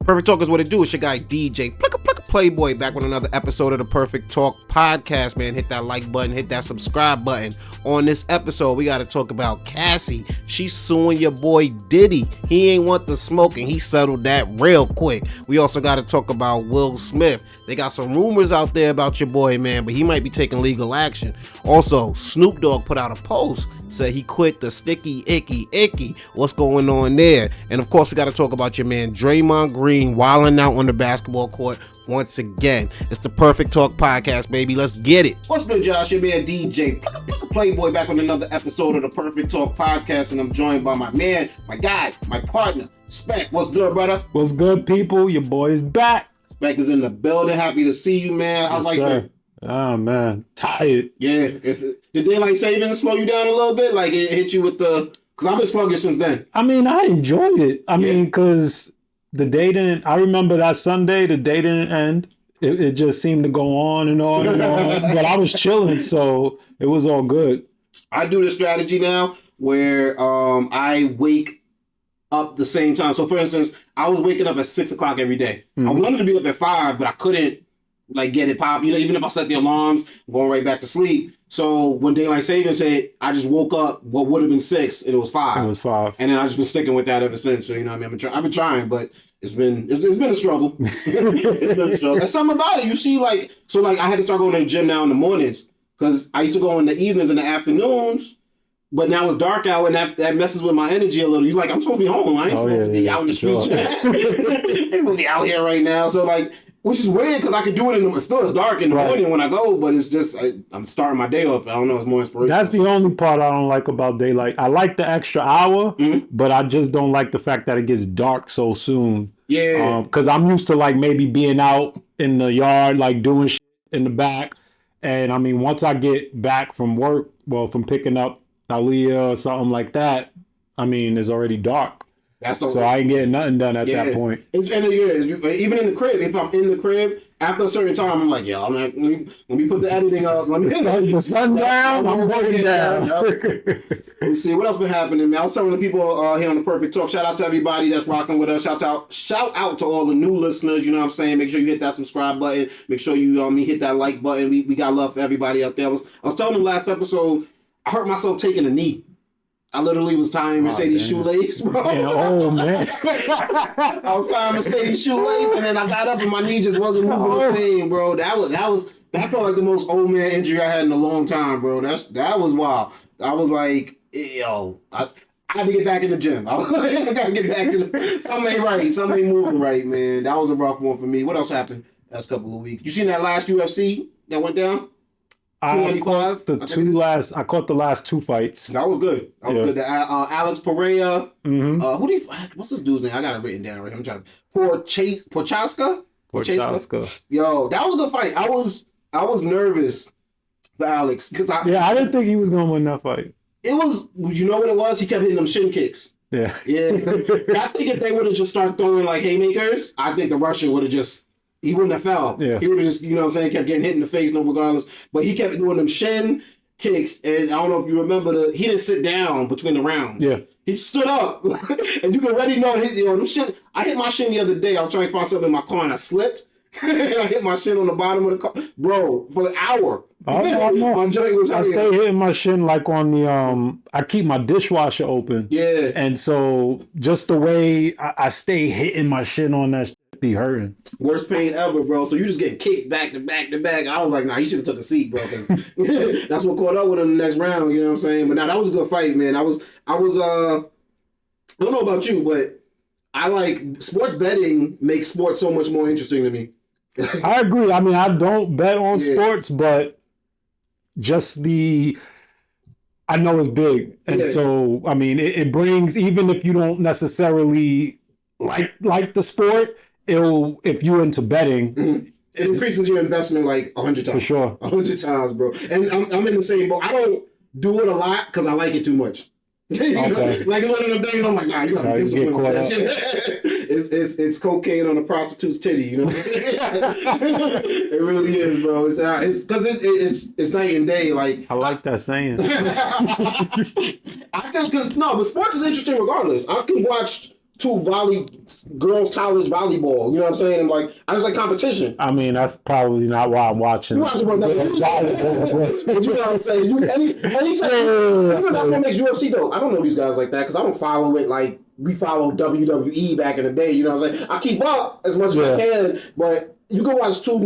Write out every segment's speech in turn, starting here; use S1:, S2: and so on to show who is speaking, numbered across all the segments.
S1: Perfect Talk is what it do. It's your guy DJ Playboy back with another episode of the Perfect Talk podcast, man. Hit that like button, hit that subscribe button. On this episode, we got to talk about Cassie. She's suing your boy Diddy. He ain't want the smoke and he settled that real quick. We also got to talk about Will Smith. They got some rumors out there about your boy, man, but he might be taking legal action. Also, Snoop Dogg put out a post, said he quit the sticky, icky. What's going on there? And of course, we got to talk about your man Draymond Green wilding out on the basketball court once again. It's the Perfect Talk podcast, baby. Let's get it. What's good, Josh? Your man DJ Playboy back on another episode of the Perfect Talk podcast, and I'm joined by my man, my guy, my partner, Spec. What's good, brother?
S2: What's good, people? Your boy is back.
S1: Spec is in the building. Happy to see you, man. How's life been?
S2: Oh, man. Tired.
S1: Yeah. Did daylight savings slow you down a little bit? Like it hit you with the... Because I've been sluggish since then.
S2: I mean, I enjoyed it. I mean, because the day didn't... I remember that Sunday, the day didn't end. It just seemed to go on and on and on. But I was chilling, so it was all good.
S1: I do this strategy now where I wake up the same time. So, for instance, I was waking up at 6 o'clock every day. Mm-hmm. I wanted to be up at 5, but I couldn't get it pop. Even if I set the alarms, I'm going right back to sleep. So when daylight savings hit, I just woke up what would have been 6, and it was 5.
S2: It was 5.
S1: And then I've just been sticking with that ever since. So, I've been trying, but it's been a struggle. It's been a struggle. And something about it, you see, I had to start going to the gym now in the mornings because I used to go in the evenings and the afternoons. But now it's dark out, and that messes with my energy a little. You're like, I'm supposed to be home. I ain't supposed to be out in the streets. I'm supposed to be out here right now. So, which is weird because I could do it it's dark in the morning when I go, but it's just, I'm starting my day off. I don't know, it's more inspirational.
S2: That's the only part I don't like about daylight. I like the extra hour, but I just don't like the fact that it gets dark so soon.
S1: Yeah.
S2: Because I'm used to maybe being out in the yard, doing shit in the back. And I mean, once I get back from work, from picking up Aaliyah or something like that, I mean, it's already dark. So I ain't getting nothing done at that point.
S1: Even in the crib, if I'm in the crib, after a certain time, I'm like, yo, let me put the editing up. Let me
S2: the sun down, I'm working down.
S1: Let me see, what else been happening, man? I was telling the people here on the Perfect Talk, shout out to everybody that's rocking with us. Shout out to all the new listeners, you know what I'm saying? Make sure you hit that subscribe button. Make sure you hit that like button. We got love for everybody out there. I was telling them last episode, I hurt myself taking a knee. I literally was tying Mercedes' shoelace, bro.
S2: Yeah, oh, man.
S1: I was tying Mercedes' shoelace, and then I got up and my knee just wasn't moving the same, bro. That felt like the most old man injury I had in a long time, bro. That was wild. I was like, yo, I had to get back in the gym. I got to get back to something ain't right. Something ain't moving right, man. That was a rough one for me. What else happened last couple of weeks? You seen that last UFC that went down?
S2: I caught the last 2 fights.
S1: That was good. Good. Alex Pereira. Mm-hmm. What's this dude's name? I got it written down right here. I'm trying to. Prochaska. Yo, that was a good fight. I was nervous for Alex because I
S2: didn't think he was gonna win that fight.
S1: It was, you know what it was? He kept hitting them shin kicks.
S2: Yeah.
S1: I think if they would have just started throwing haymakers, I think the Russian would have just. He wouldn't have fell. Yeah. He would have just, you know what I'm saying, kept getting hit in the face, no regardless. But he kept doing them shin kicks, and I don't know if you remember, he didn't sit down between the rounds.
S2: Yeah.
S1: He stood up. And you can already know, them shin. I hit my shin the other day. I was trying to find something in my car, and I slipped. And I hit my shin on the bottom of the car. Bro, for an hour.
S2: My joint was I stay hitting my shin on the, I keep my dishwasher open.
S1: Yeah.
S2: And so just the way I stay hitting my shin on that be hurting.
S1: Worst pain ever, bro. So you just getting kicked back to back to back. I was like, nah, you should have took a seat, bro. That's what caught up with him in the next round, you know what I'm saying? But now that was a good fight, man. I don't know about you, but I like sports betting makes sports so much more interesting to me.
S2: I agree. I mean, I don't bet on sports, but just I know it's big. And so, I mean, it brings, even if you don't necessarily like the sport, if you're into betting,
S1: it increases your investment 100 times.
S2: For sure.
S1: 100 times, bro. And I'm in the same boat. I don't do it a lot because I like it too much. You know? Like one of them things, I'm like, nah, you gotta get disciplined with that shit. It's cocaine on a prostitute's titty, you know what I'm saying? It really is, bro. It's because it's night and day. Like
S2: I like that saying.
S1: but sports is interesting regardless. I can watch girls college volleyball. You know what I'm saying? And like, I just like competition.
S2: I mean, that's probably not why I'm watching.
S1: You watching but you know what I'm saying? Even that's what makes UFC dope. I don't know these guys like that because I don't follow it like we follow WWE back in the day. You know what I'm saying? I keep up as much as I can, but you can watch two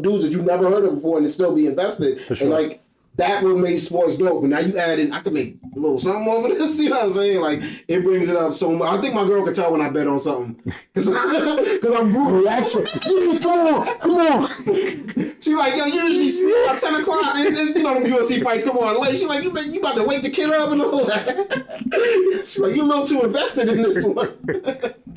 S1: dudes that you never heard of before and still be invested. For sure. And like, that would make sports dope, but now you add in, I could make a little something over this, you know what I'm saying? Like, it brings it up so much. I think my girl can tell when I bet on something. Because I'm rooting. Reaction. Yeah, come on. She like, yo, you usually sleep at 10 o'clock. It's, you know, them UFC fights come on late. She like, you about to wake the kid up and all that. She like, you a little too invested in this one.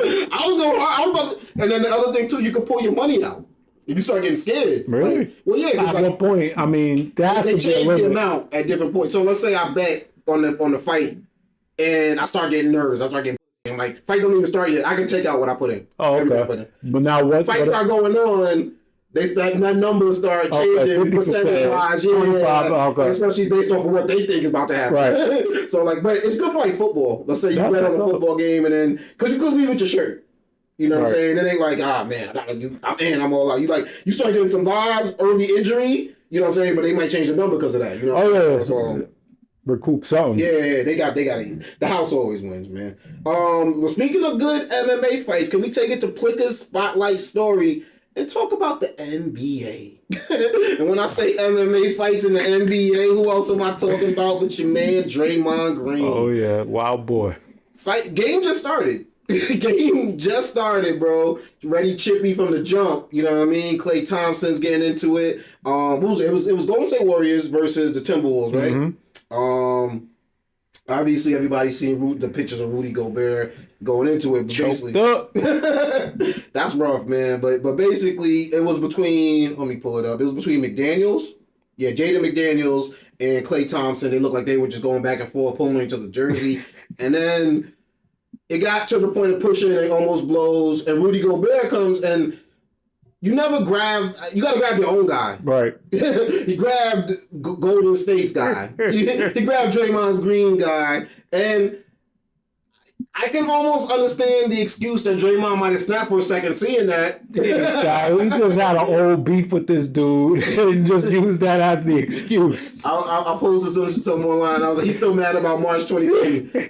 S1: I was about to, and then the other thing, too, you can pull your money out. If you start getting scared.
S2: Really?
S1: Like, well, yeah.
S2: At what point? I mean, they
S1: change the amount at different points. So let's say I bet on the fight and I start getting nervous. I start getting I'm like, fight don't even start yet. I can take out what I put in.
S2: Oh, okay. But now what?
S1: Fights start going on. That numbers start changing percentage-wise. Okay. Especially based off of what they think is about to happen. Right. So like, but it's good for like football. Let's say you bet on a football game and then, because you could leave with your shirt. You know what I'm saying? It ain't like, man, I'm all out. You start getting some vibes, early injury, you know what I'm saying? But they might change the number because of that. You know? So,
S2: recoup something.
S1: Yeah, they got it. The house always wins, man. Well, speaking of good MMA fights, can we take it to Plicker's Spotlight Story and talk about the NBA? And when I say MMA fights in the NBA, who else am I talking about but your man Draymond Green?
S2: Oh, yeah. Wild boy.
S1: Game just started. Game just started, bro. Ready chippy from the jump. You know what I mean? Klay Thompson's getting into it. It was Golden State Warriors versus the Timberwolves, right? Mm-hmm. Obviously everybody's seen the pictures of Rudy Gobert going into it. But basically, up. That's rough, man. But basically, it was between. Let me pull it up. It was between McDaniels, Jaden McDaniels and Klay Thompson. They looked like they were just going back and forth, pulling each other's jersey, and then it got to the point of pushing and it almost blows, and Rudy Gobert comes and you got to grab your own guy. Right. He grabbed Golden State's guy. He grabbed Draymond Green guy, and I can almost understand the excuse that Draymond might have snapped for a second seeing that.
S2: Yeah, we just had an old beef with this dude and just used that as the excuse.
S1: I posted something online. I was like, he's still mad about March 2020.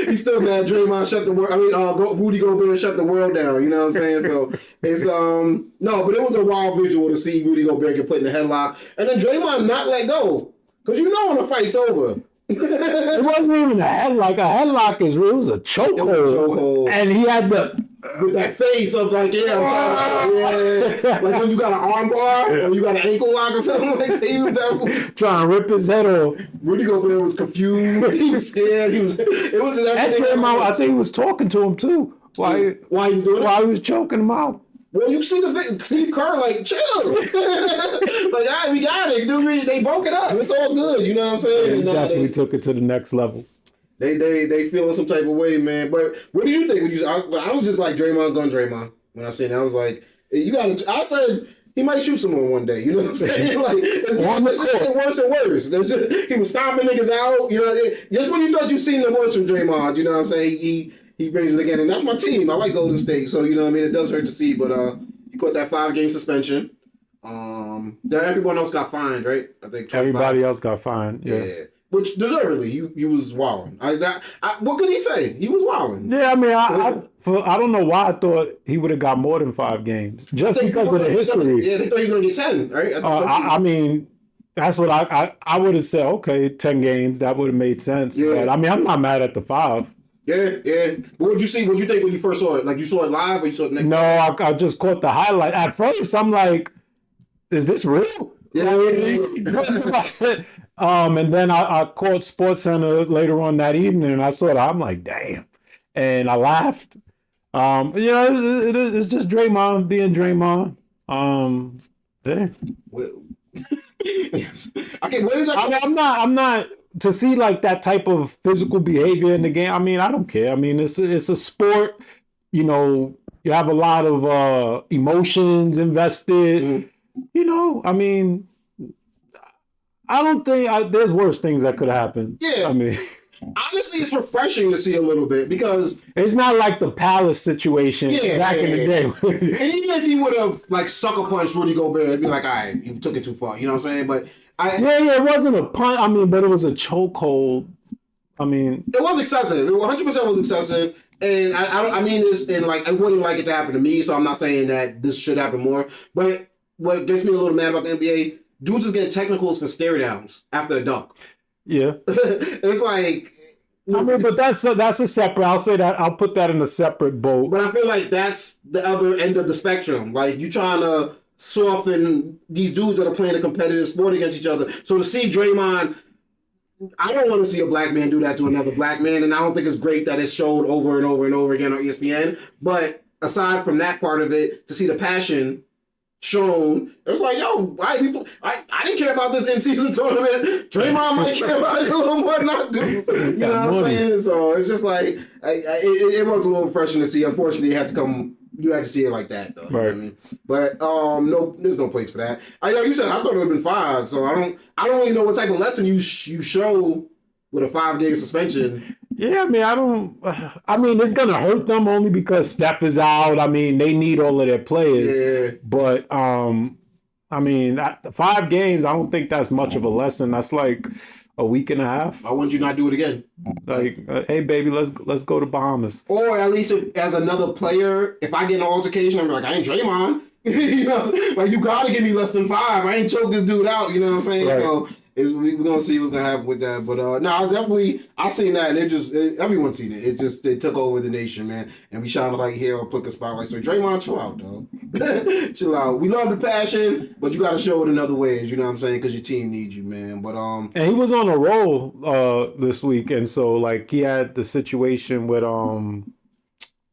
S1: He's still mad Draymond shut the world. I mean, Rudy Gobert shut the world down. You know what I'm saying? So it's no, but it was a wild visual to see Rudy Gobert get put in the headlock and then Draymond not let go, because you know when the fight's over.
S2: It wasn't even a headlock. A headlock it was a chokehold. And he had
S1: with that face of like, I'm trying to, like when you got an arm bar or you got an ankle lock or something like that. He was that
S2: trying to rip his head off.
S1: Rudy Gobert was confused. He was scared. It was everything.
S2: I think he was talking to him too. Why he was doing it? While he was choking him out.
S1: Well, you see Steve Kerr like, chill. Like, all right, we got it. Dude, they broke it up. It's all good. You know what I'm saying?
S2: They definitely took it to the next level.
S1: They feeling some type of way, man. But what do you think? I was just like Draymond. When I seen it, I was like, I said he might shoot someone one day. You know what I'm saying? Like, it's getting worse and worse. He was stomping niggas out. You know, just when you thought you seen the worst from Draymond, you know what I'm saying? He brings it again, and that's my team. I like Golden State, so you know what I mean. It does hurt to see, but he caught that 5-game suspension. Everyone else got fined, right? I think 25.
S2: Everybody else got fined. Yeah.
S1: Which deservedly, he was wilding. What could he say? He was wilding.
S2: Yeah, I mean, I don't know why I thought he would have got more than 5 games, just because of the history.
S1: Yeah, they thought he was gonna get 10, right?
S2: I mean, that's what I would have said. Okay, 10 games, that would have made sense. Yeah. But I mean, I'm not mad at the 5.
S1: Yeah. But what'd you think when you first saw it? Like, you saw it live or you saw it next?
S2: No, I just caught the highlight. At first, I'm like, is this real?
S1: Yeah.
S2: And then I caught SportsCenter later on that evening, and I saw it. I'm like, damn. And I laughed. It's just Draymond being Draymond. Yeah.
S1: Yes. Okay, where did I
S2: I'm not to see like that type of physical behavior in the game. I mean, I don't care. I mean, it's a sport. You know, you have a lot of emotions invested. Mm. You know, I mean, I don't think there's worse things that could happen.
S1: Yeah.
S2: I mean,
S1: honestly, it's refreshing to see a little bit because
S2: it's not like the Palace situation back in the day.
S1: And even if he would have like sucker punched Rudy Gobert, it'd be like, all right, you took it too far. You know what I'm saying? But
S2: it wasn't a punch. I mean, but it was a chokehold. I mean,
S1: it was excessive. It 100% was excessive. And I mean this, and like I wouldn't like it to happen to me, so I'm not saying that this should happen more. But what gets me a little mad about the NBA, dudes is getting technicals for stare downs after a dunk.
S2: Yeah,
S1: it's like.
S2: I mean, but that's a separate. I'll say that. I'll put that in a separate boat.
S1: But I feel like that's the other end of the spectrum. Like you trying to soften these dudes that are playing a competitive sport against each other. So to see Draymond. I don't want to see a black man do that to another black man, and I don't think it's great that it's showed over and over and over again on ESPN. But aside from that part of it, to see the passion shown, it's like, yo, I didn't care about this in-season tournament. Draymond might care about it a little more than I do. You know what I'm saying? So it's just like, it was a little refreshing to see. Unfortunately, you had to see it like that, though.
S2: Right.
S1: You know what I mean? But no, there's no place for that. Like you said, I thought it would have been 5. So I don't really know what type of lesson you show with a 5-game suspension.
S2: Yeah, I mean, it's gonna hurt them only because Steph is out. I mean, they need all of their players.
S1: Yeah.
S2: But I mean, 5 games, I don't think that's much of a lesson. That's like a week and a half.
S1: Why wouldn't you not do it again?
S2: Like, hey, baby, let's go to Bahamas.
S1: Or at least as another player, if I get in an altercation, I'm like, I ain't Draymond. You know, like you gotta give me less than 5. I ain't choke this dude out. You know what I'm saying? Right. So we're gonna see what's gonna happen with that. But I seen that, and everyone's seen it. It took over the nation, man. And we shine a light here or put a spotlight. So Draymond, chill out, dog. Chill out. We love the passion, but you gotta show it in other ways. You know what I'm saying? Because your team needs you, man. But
S2: and he was on a roll this week, and so like he had the situation with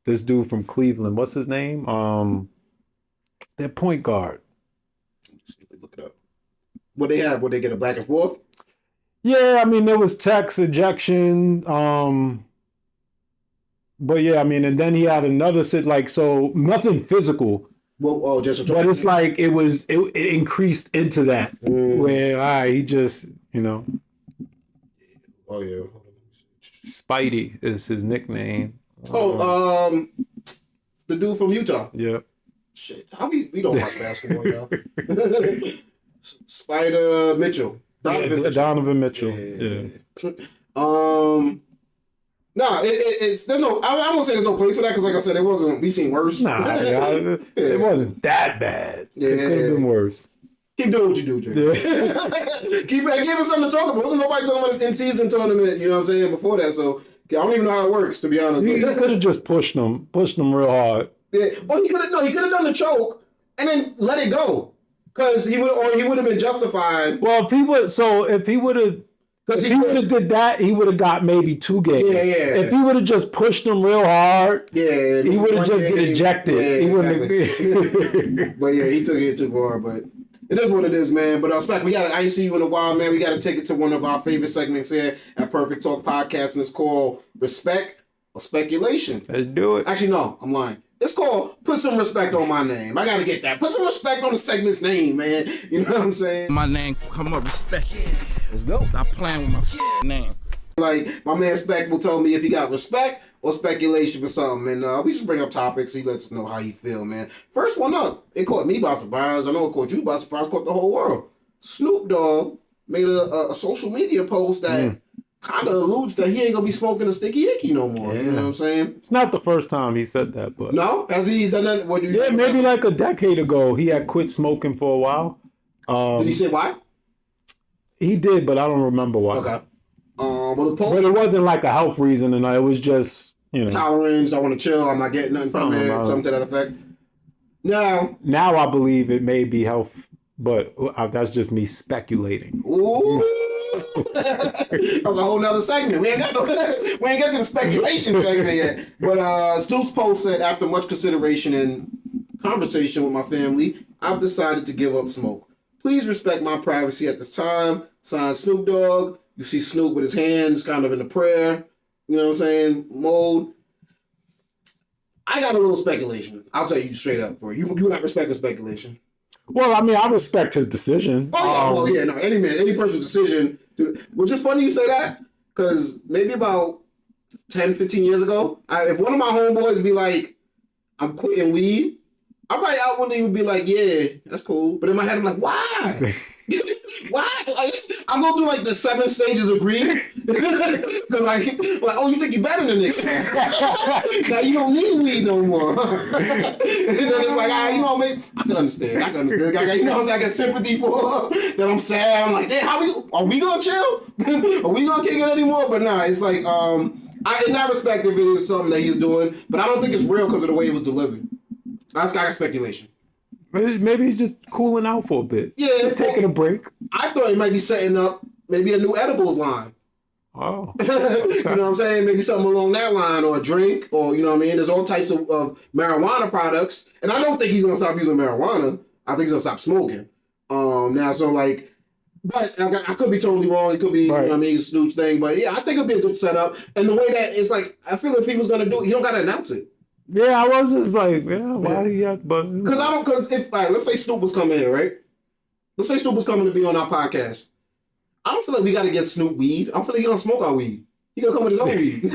S2: this dude from Cleveland. What's his name? Their point guard.
S1: Look it up. What they have? Would they get a back and forth?
S2: Yeah, I mean there was text ejection. But yeah, I mean, and then he had another so nothing physical.
S1: Well, just
S2: but it's like it increased into that where he just
S1: Oh yeah.
S2: Spidey is his nickname.
S1: The dude from Utah.
S2: Yeah.
S1: Shit, how we don't watch basketball, y'all. Spider Mitchell.
S2: Donovan Mitchell. Yeah.
S1: It's there's no. I won't say there's no place for that because, like I said, it wasn't. We seen worse.
S2: It wasn't that bad. Yeah, it could have been worse.
S1: Keep doing what you do, Jay. Yeah. Keep giving something to talk about. Wasn't nobody talking about this in-season tournament? You know what I'm saying before that. So I don't even know how it works, to be honest.
S2: He could have just pushed them real hard.
S1: Yeah. Or he could have done the choke and then let it go. Because he would have been justified.
S2: Well, if he would have did that, he would have got maybe 2 games.
S1: Yeah.
S2: If he would have just pushed them real hard, he would have just get ejected.
S1: Yeah, exactly. But yeah, he took it too far. But it is what it is, man. But Spec, we got to see you in a while, man. We got to take it to one of our favorite segments here at Perfect Talk Podcast, and it's called Respect or Speculation.
S2: Let's do it.
S1: Actually, no, I'm lying. It's called Put Some Respect on My Name. I gotta get that. Put some respect on the segment's name, man. You know what I'm saying?
S3: My name, come up, respect. Yeah.
S1: Let's go.
S3: Stop playing with my name.
S1: Like, my man Spec will tell me if he got respect or speculation for something. And we just bring up topics. He lets us know how you feel, man. First one up. It caught me by surprise. I know it caught you by surprise. Caught the whole world. Snoop Dogg made a social media post that kind of alludes that he ain't gonna be smoking a sticky icky no more. Yeah. You know what I'm saying?
S2: It's not the first time he said that, but
S1: no, has he done that?
S2: Maybe like a decade ago, he had quit smoking for a while.
S1: Did he say why?
S2: He did, but I don't remember why.
S1: Okay. Well, the post,
S2: but it wasn't like a health reason, and it was just
S1: tolerance. I want to chill. I'm not getting nothing from it. Something to that effect.
S2: Now I believe it may be health, but that's just me speculating.
S1: Ooh. That was a whole nother segment. We ain't got to the speculation segment yet. But Snoop's post said, after much consideration and conversation with my family, I've decided to give up smoke. Please respect my privacy at this time. Signed, Snoop Dogg. You see Snoop with his hands kind of in the prayer, you know what I'm saying, mode. I got a little speculation. I'll tell you straight up for you. You not respect the speculation.
S2: Well, I mean, I respect his decision.
S1: Oh, yeah. No, any person's decision. Which is funny you say that, Because maybe about 10, 15 years ago, if one of my homeboys be like, I'm quitting weed, I probably outwardly would be like, yeah, that's cool. But in my head, I'm like, why? Why? Like, I go through like the 7 stages of grief. Because like, oh, you think you're better than niggas. Now you don't need weed no more. And then it's like, maybe I can understand. I it's like a sympathy for that I'm sad. I'm like, damn, are we gonna chill? Are we gonna kick it anymore? But nah, it's like, in that respect, if it is something that he's doing, but I don't think it's real because of the way it was delivered. That's kind of speculation.
S2: Maybe he's just cooling out for a bit.
S1: Yeah.
S2: Just taking a break.
S1: I thought he might be setting up maybe a new edibles line.
S2: Oh.
S1: You know what I'm saying? Maybe something along that line, or a drink, or, you know what I mean? There's all types of marijuana products. And I don't think he's going to stop using marijuana. I think he's going to stop smoking. Now, so like, but I could be totally wrong. It could be,
S2: right.
S1: You know what I mean, Snoop's thing. But yeah, I think it'd be a good setup. And the way that it's like, I feel if he was going to do it, he don't got to announce it.
S2: Yeah, I was just like, why he got, but
S1: because if let's say Snoop was coming here, right? Let's say Snoop was coming to be on our podcast. I don't feel like we got to get Snoop weed. I don't feel like he gonna smoke our weed. He gonna come with his own weed.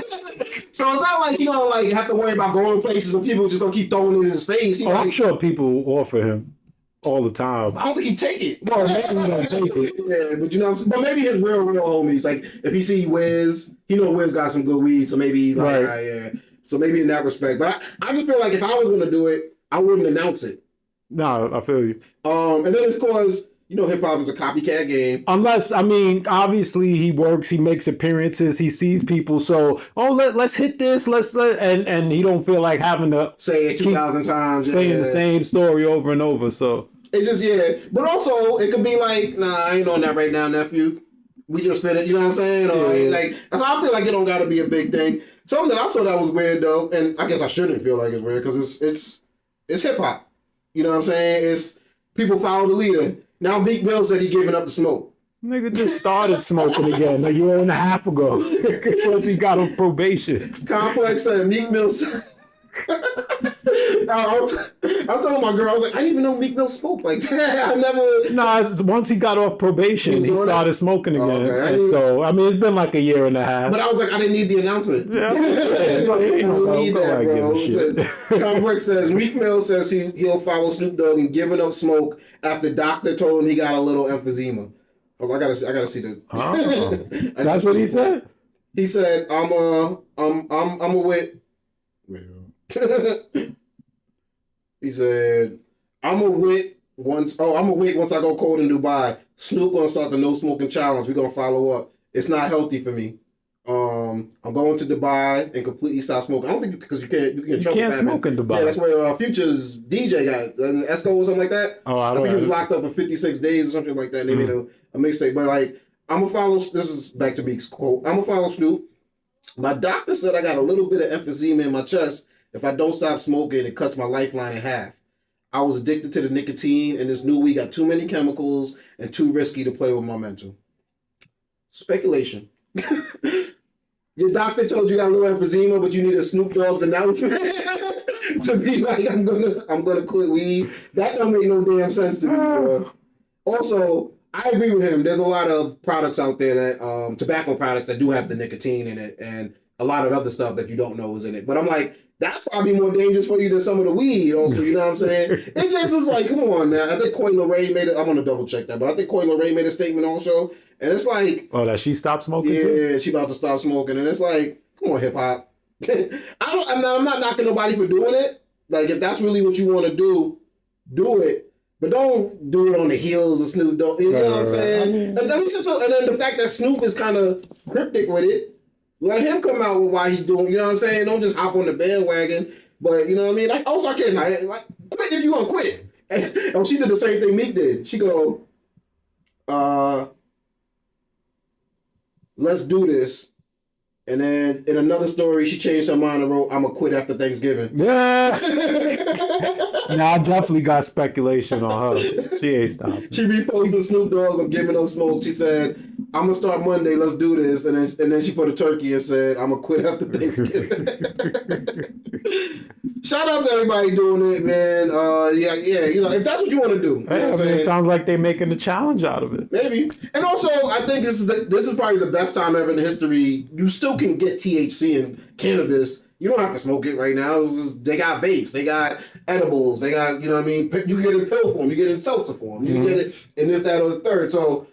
S1: So it's not like he gonna like have to worry about going places and people just gonna keep throwing it in his face.
S2: I'm sure people offer him all the time.
S1: I don't think he take it.
S2: Well, maybe he don't take it.
S1: Yeah, but you know what I'm saying? But maybe his real homies, like if he see Wiz, he know Wiz got some good weed, so maybe like,
S2: right.
S1: Yeah. So maybe in that respect. But I just feel like if I was going to do it, I wouldn't announce it.
S2: No, I feel you.
S1: And then it's because, hip hop is a copycat game.
S2: Unless, obviously he works, he makes appearances, he sees people. So, let's hit this, and he don't feel like having to
S1: say it 2,000 times.
S2: Saying the same story over and over. So
S1: it's just, But also, it could be like, nah, I ain't on that right now, nephew. We just finished, you know what I'm saying? Or so I feel like it don't got to be a big thing. Something that I saw that was weird though, and I guess I shouldn't feel like it's weird because it's hip hop. You know what I'm saying? It's people follow the leader. Now Meek Mill said he giving up the smoke.
S2: Nigga just started smoking again a year and a half ago. Once he got on probation.
S1: Complex said Meek Mill said. I was telling my girl, I was like, I didn't even know Meek Mill smoked like that. I never.
S2: No, once he got off probation, he started smoking again.
S1: Okay.
S2: And so, it's been like a year and a half.
S1: But I was like, I didn't need the announcement.
S2: Yeah, I don't
S1: need that, bro. Complex says Meek Mill says he'll follow Snoop Dogg in giving up smoke after doctor told him he got a little emphysema. Oh, I gotta see the.
S2: That's what he said.
S1: He said, I'm a wit. He said, I'm a wait once I go cold in Dubai. Snoop gonna start the no smoking challenge. We're gonna follow up. It's not healthy for me. I'm going to Dubai and completely stop smoking. I don't think because you can't
S2: smoke in Dubai.
S1: Yeah, that's where Future's DJ got Esco or something like that.
S2: Oh, I
S1: think he was locked up for 56 days or something like that. And they made a mixtape. But like, I'm gonna follow. This is back to Meek's quote. I'm gonna follow Snoop. My doctor said I got a little bit of emphysema in my chest. If I don't stop smoking, it cuts my lifeline in half. I was addicted to the nicotine, and this new weed got too many chemicals and too risky to play with my mental. Speculation. Your doctor told you got a little emphysema, but you need a Snoop Dogg's announcement to be like, I'm gonna quit weed. That don't make no damn sense to me, bro. Also, I agree with him. There's a lot of products out there that tobacco products that do have the nicotine in it, and a lot of other stuff that you don't know is in it. But I'm like, that's probably more dangerous for you than some of the weed also, you know what I'm saying? It just was like, come on now. I think Coi Leray made it. I'm going to double check that, but I think Coi Leray made a statement also. And it's like...
S2: Oh, that she stopped smoking
S1: yeah,
S2: too?
S1: she about to stop smoking. And it's like, come on, hip hop. I'm not knocking nobody for doing it. Like, if that's really what you want to do it. But don't do it on the heels of Snoop Dogg. You know what I'm saying? And then the fact that Snoop is kind of cryptic with it. Let him come out with why he doing, you know what I'm saying? Don't just hop on the bandwagon. But, you know what I mean? I can't, quit if you want to quit. And she did the same thing Meek did. She go, let's do this. And then in another story, she changed her mind and wrote, I'm going to quit after Thanksgiving.
S2: Yeah. Now I definitely got speculation on her. She ain't stopping.
S1: She reposted Snoop Dogg's I'm giving her smoke. She said, I'm gonna start Monday. Let's do this. And then she put a turkey and said, I'm gonna quit after Thanksgiving. Shout out to everybody doing it, man. Yeah. You know, if that's what you want to do,
S2: Hey, I mean, it sounds like they're making a challenge out of it.
S1: Maybe. And also, I think this is probably the best time ever in history. You still can get THC and cannabis. You don't have to smoke it right now. They got vapes. They got edibles. They got, you know what I mean? You get it in pill form. You get it in seltzer form. You get it in this, that, or the third. So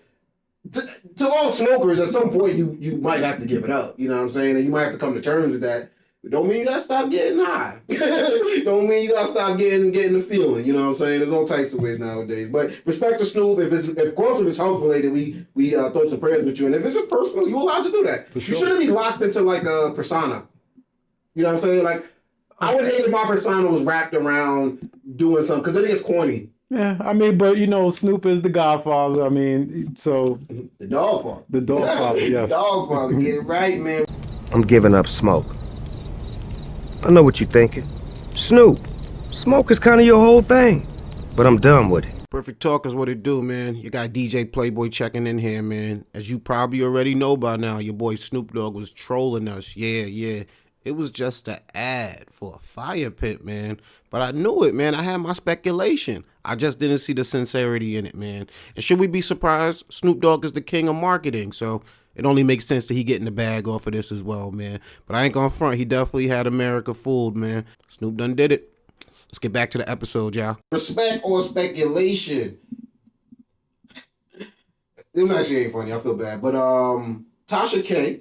S1: to all smokers, at some point, you might have to give it up. You know what I'm saying? And you might have to come to terms with that. It don't mean you gotta stop getting high. Don't mean you gotta stop getting the feeling. You know what I'm saying? There's all types of ways nowadays. But respect to Snoop. Of course, if it's health related, we throw some prayers with you. And if it's just personal, you're allowed to do that. For sure. You shouldn't be locked into like a persona. You know what I'm saying? Like, I would hate if my persona was wrapped around doing something, because I think it's corny.
S2: Yeah, I mean, but you know, Snoop is the Godfather. I mean, so
S1: the dog father.
S2: The dog father, yes.
S1: Dog father, get it right, man.
S4: I'm giving up smoke. I know what you're thinking. Snoop, smoke is kind of your whole thing, but I'm done with it.
S1: Perfect Talk is what it do, man. You got DJ Playboy checking in here, man. As you probably already know by now, your boy Snoop Dogg was trolling us. Yeah. It was just an ad for a fire pit, man. But I knew it, man. I had my speculation. I just didn't see the sincerity in it, man. And should we be surprised? Snoop Dogg is the king of marketing, so it only makes sense that he getting the bag off of this as well, man. But I ain't gonna front. He definitely had America fooled, man. Snoop done did it. Let's get back to the episode, y'all. Respect or speculation? This actually ain't funny. I feel bad. But Tasha K,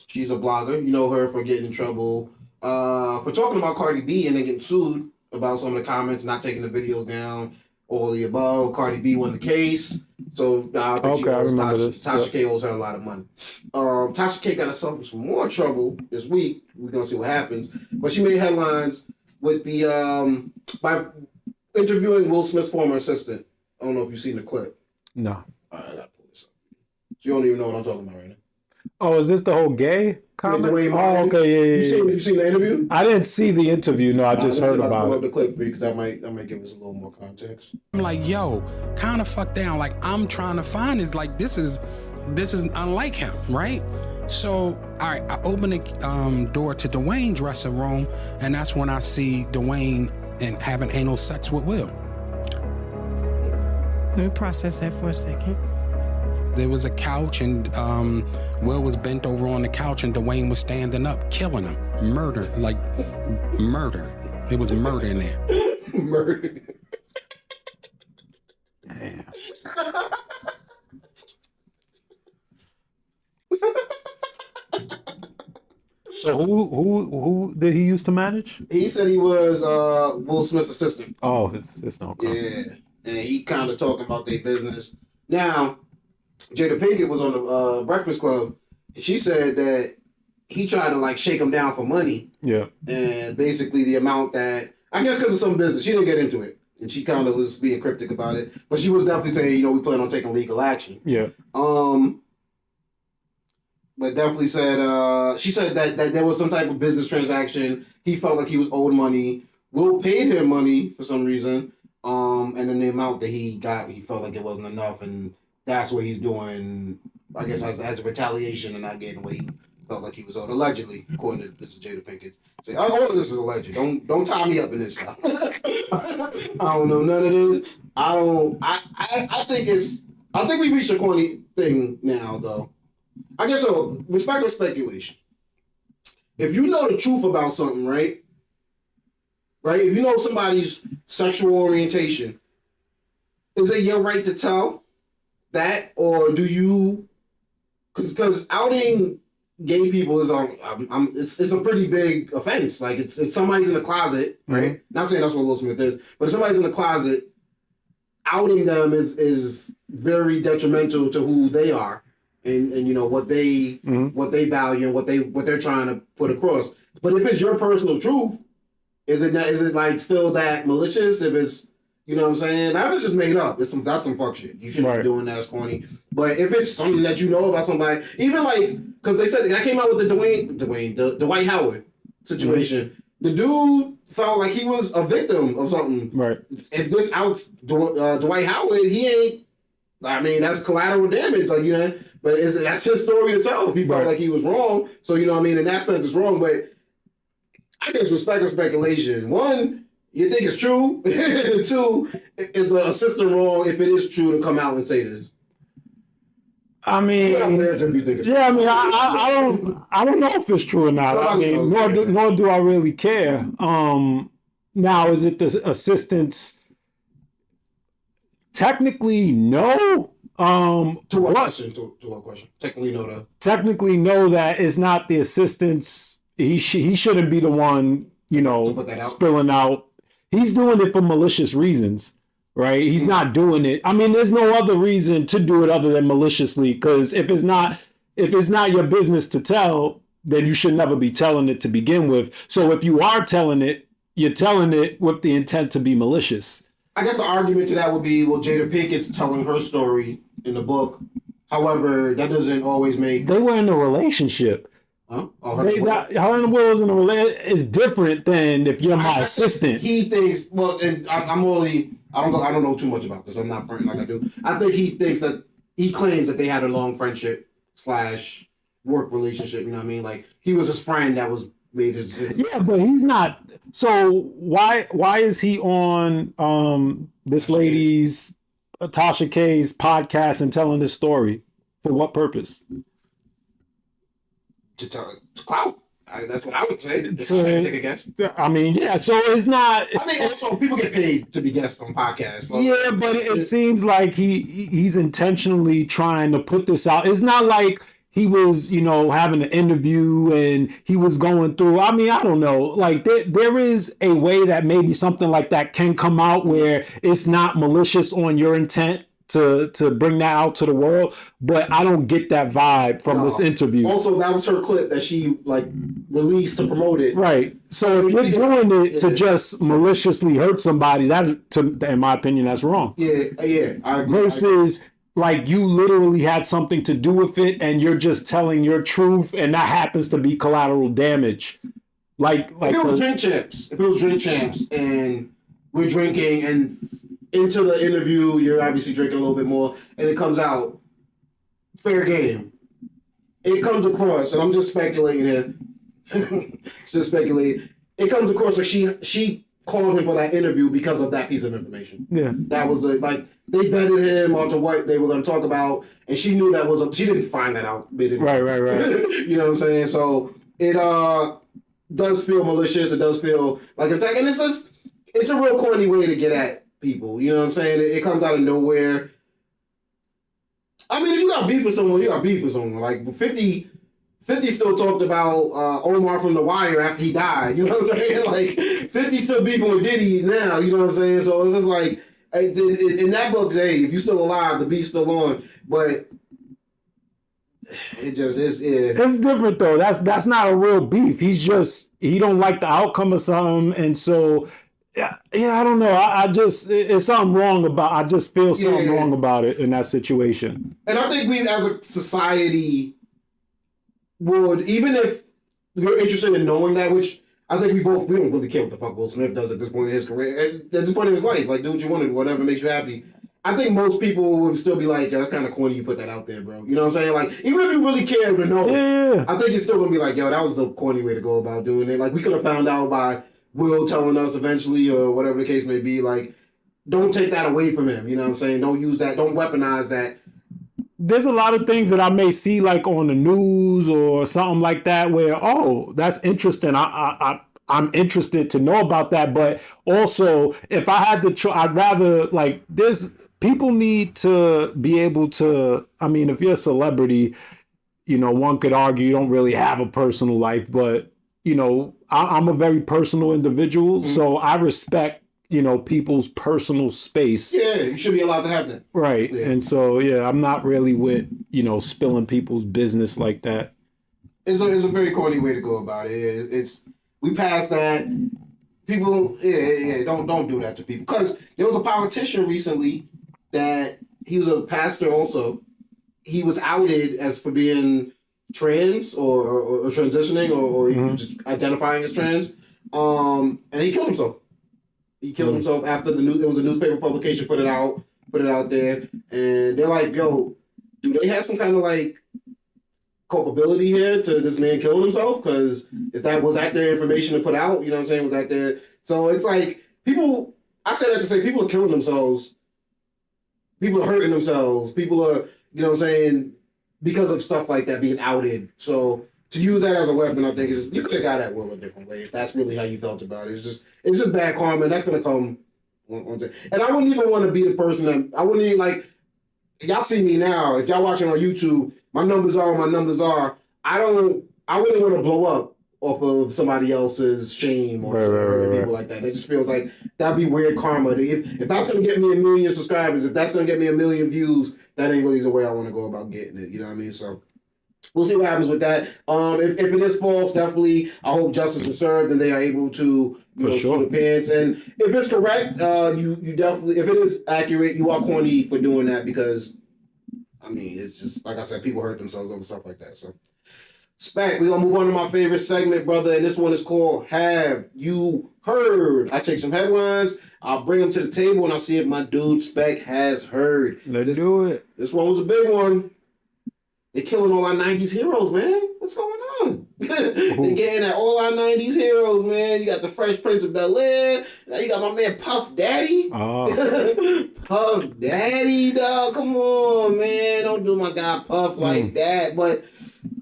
S1: she's a blogger. You know her for getting in trouble for talking about Cardi B and then getting sued about some of the comments, not taking the videos down, all the above. Cardi B won the case. So I think Tasha K owes her a lot of money. Tasha K got herself in some more trouble this week. We're going to see what happens. But she made headlines with the by interviewing Will Smith's former assistant. I don't know if you've seen the clip.
S2: No.
S1: All right, I got to pull this up. So you don't even know what I'm talking about right now.
S2: Oh, is this the whole gay comment? Oh, okay, yeah.
S1: You seen the interview?
S2: I didn't see the interview. No, I just heard about it.
S1: I'll pull up the clip for you because that might give us a little more context.
S5: I'm like, yo, kind of fuck down. Like, I'm trying to find is like this is unlike him, right? So, all right, I open the door to Dwayne's dressing room, and that's when I see Dwayne and having anal sex with Will.
S6: Let me process that for a second.
S5: There was a couch, and Will was bent over on the couch, and Dwayne was standing up, killing him. Murder. It was murder in there.
S1: Murder.
S2: Damn. So who did he used to manage?
S1: He said he was Will Smith's assistant.
S2: Oh, his assistant. Okay.
S1: Yeah, and he kind of talking about their business. Now, Jada Pinkett was on the Breakfast Club, and she said that he tried to like shake him down for money.
S2: Yeah. And
S1: basically the amount that, I guess because of some business, she didn't get into it. And she kind of was being cryptic about it. But she was definitely saying, we plan on taking legal action.
S2: Yeah.
S1: But definitely said, she said that there was some type of business transaction. He felt like he was owed money. Will paid him money for some reason. And then the amount that he got, he felt like it wasn't enough. And that's what he's doing, I guess, as a retaliation and not getting what he felt like he was owed. Allegedly, according to this is Jada Pinkett. Say, all of this is alleged. Don't tie me up in this, y'all. I don't know none of this. I think we reached a corny thing now, though. I guess so. Respect or speculation. If you know the truth about something, right? If you know somebody's sexual orientation, is it your right to tell that, or do you? Because outing gay people is it's a pretty big offense. Like it's somebody's in the closet, right? Mm-hmm. Not saying that's what Will Smith is, but if somebody's in the closet, outing them is very detrimental to who they are. And what they value and what they're trying to put across. But if it's your personal truth, is it like still that malicious? If it's what I'm saying, if it's just made up, that's some fuck shit. You shouldn't be doing that. It's corny. But if it's something that you know about somebody, even like because they said I came out with the Dwight Howard situation. Mm-hmm. The dude felt like he was a victim of something.
S2: Right.
S1: If this outs Dwight Howard, he ain't I mean, that's collateral damage, like, you know. But that's his story to tell. If he felt like he was wrong, so you know what I mean. In that sense, it's wrong. But I guess respect or speculation. One, you think it's true. Two, is the assistant wrong if it is true to come out and say this?
S2: I mean, I don't know if it's true or not. I mean, nor do I really care. Now, is it the assistant's? Technically, no.
S1: To what question?
S2: Technically, no. That is not the assistant's. He shouldn't be the one, spilling out. He's doing it for malicious reasons, right? He's not doing it. I mean, there's no other reason to do it other than maliciously. Because if it's not your business to tell, then you should never be telling it to begin with. So if you are telling it, you're telling it with the intent to be malicious.
S1: I guess the argument to that would be, well, Jada Pinkett's telling her story in the book. However, that doesn't always make... They
S2: were in a relationship.
S1: Huh?
S2: Her and Will was in a relationship. It's different than if you're my assistant.
S1: He thinks... Well, and I'm really... I don't know too much about this. I'm not friendly like I do. I think he thinks that... He claims that they had a long friendship / work relationship. You know what I mean? Like, he was his friend that was...
S2: Yeah, but he's not. So why is he on this lady's Tasha K's podcast and telling this story? For what purpose?
S1: To clout. That's what I would say. Take a guess.
S2: I mean, yeah. So it's not.
S1: I mean, also people get paid to be guests on podcasts. So
S2: yeah, but it seems like he's intentionally trying to put this out. It's not like he was, having an interview and he was going through. I mean, I don't know. Like there is a way that maybe something like that can come out where it's not malicious on your intent to bring that out to the world. But I don't get that vibe from this interview.
S1: Also, that was her clip that she released to promote it.
S2: Right. So if you're doing it to just maliciously hurt somebody, in my opinion, that's wrong.
S1: Yeah. I agree.
S2: Versus. Like you literally had something to do with it and you're just telling your truth and that happens to be collateral damage. If
S1: it was drink champs and we're drinking and into the interview, you're obviously drinking a little bit more and it comes out, fair game. It comes across, and I'm just speculating here. It comes across like she called him for that interview because of that piece of information.
S2: Yeah.
S1: That was they vetted him onto what they were going to talk about, and she knew that was she didn't find that out.
S2: Right.
S1: You know what I'm saying? So it does feel malicious. It does feel like attack, and it's a real corny way to get at people. You know what I'm saying? It comes out of nowhere. I mean, if you got beef with someone, you got beef with someone. Like 50 still talked about Omar from The Wire after he died. You know what I'm saying? Like 50 still beefing with Diddy now. You know what I'm saying? So it's just like in that book, hey, if you're still alive, the beef's still on. But it just is. Yeah.
S2: It's different though. That's not a real beef. He don't like the outcome of something, and so yeah. I don't know. I just it's something wrong about. I just feel something wrong about it in that situation.
S1: And I think we as a society would, even if you're interested in knowing that, which I think we don't really care what the fuck Will Smith does at this point in his career, at this point in his life. Like, do what you want to do, whatever makes you happy. I think most people would still be like, yo, that's kind of corny you put that out there, bro. You know what I'm saying? Like, even if you really care to know, I think it's still going to be like, yo, that was a corny way to go about doing it. Like, we could have found out by Will telling us eventually or whatever the case may be. Like, don't take that away from him. You know what I'm saying? Don't use that. Don't weaponize that.
S2: There's a lot of things that I may see like on the news or something like that where, oh, that's interesting. I'm interested to know about that. But also, if I had to I'd rather like people need to be able to, I mean, if you're a celebrity, one could argue you don't really have a personal life, but I'm a very personal individual. Mm-hmm. So I respect people's personal space.
S1: Yeah, you should be allowed to have that.
S2: Right. Yeah. And so, I'm not really with, spilling people's business like that.
S1: It's a very corny way to go about it. We passed that. People, don't do that to people. Because there was a politician recently that he was a pastor also. He was outed as for being trans or transitioning or just identifying as trans. And he killed himself. He killed himself after it was a newspaper publication put it out. put it out there, and they're like, "Yo, do they have some kind of like culpability here to this man killing himself? Because was that their information to put out? You know what I'm saying? Was that their? So it's like people. I say that to say people are killing themselves. People are hurting themselves. People are, you know what I'm saying, because of stuff like that being outed. So to use that as a weapon, I think you could have got at Will a different way if that's really how you felt about it. It's just bad karma, and that's gonna come. And I wouldn't even want to be the person that I wouldn't even like. Y'all see me now. If y'all watching on YouTube, my numbers are what my numbers are. I wouldn't want to blow up off of somebody else's shame or people like that. It just feels like that'd be weird karma. If that's gonna get me 1 million subscribers, if that's gonna get me 1 million views, that ain't really the way I want to go about getting it. You know what I mean? So we'll see what happens with that. If it is false, definitely I hope justice is served and they are able to sue the pants. And if it's correct, you definitely, if it is accurate, you are corny for doing that because I mean it's just like I said, people hurt themselves over stuff like that. So Spec, we're gonna move on to my favorite segment, brother, and this one is called Have You Heard? I take some headlines, I'll bring them to the table, and I'll see if my dude Spec has heard.
S2: Let's do it.
S1: This one was a big one. They're killing all our 90s heroes, man. What's going on? They're getting at all our 90s heroes, man. You got the Fresh Prince of Bel-Air. Now you got my man Puff Daddy. Oh. Puff Daddy, dog. Come on, man. Don't do my guy Puff like that. But,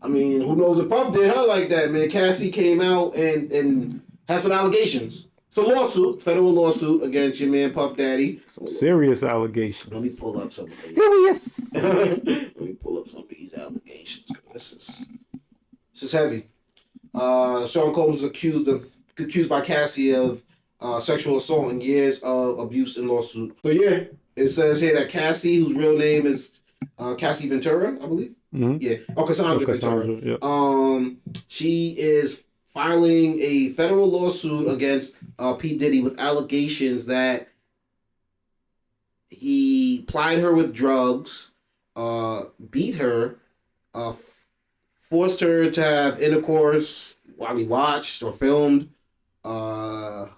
S1: I mean, who knows if Puff did her like that, man. Cassie came out and had some allegations. It's a lawsuit, federal lawsuit against your man Puff Daddy.
S2: Some serious allegations.
S1: Let me pull up some of these.
S2: Serious.
S1: Let me pull up some of these allegations because this is heavy. Sean Combs is accused by Cassie of sexual assault and years of abuse in lawsuit. So yeah, it says here that Cassie, whose real name is Cassie Ventura, I believe. Mm-hmm. Yeah. Oh, Cassandra Ventura. Yeah. She is filing a federal lawsuit against P. Diddy with allegations that he plied her with drugs, beat her, forced her to have intercourse while he watched or filmed, and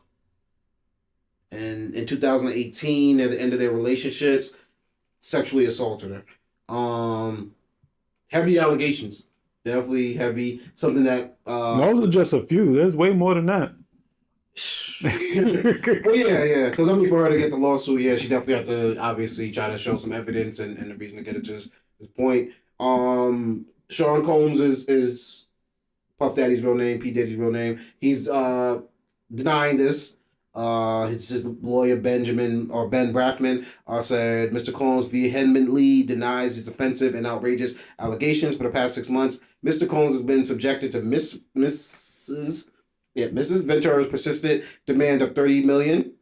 S1: in 2018, at the end of their relationships, sexually assaulted her. Heavy allegations. Definitely heavy. Something that...
S2: those are just a few. There's way more than that.
S1: Well, yeah. Because, I mean, for her to get the lawsuit, yeah, she definitely had to obviously try to show some evidence and the reason to get it to this point. Sean Combs is Puff Daddy's real name, P. Diddy's real name. He's denying this. His lawyer Ben Brafman said Mr. Combs vehemently denies his offensive and outrageous allegations. For the past 6 months, Mr. Combs has been subjected to Mrs. Ventura's persistent demand of $30 million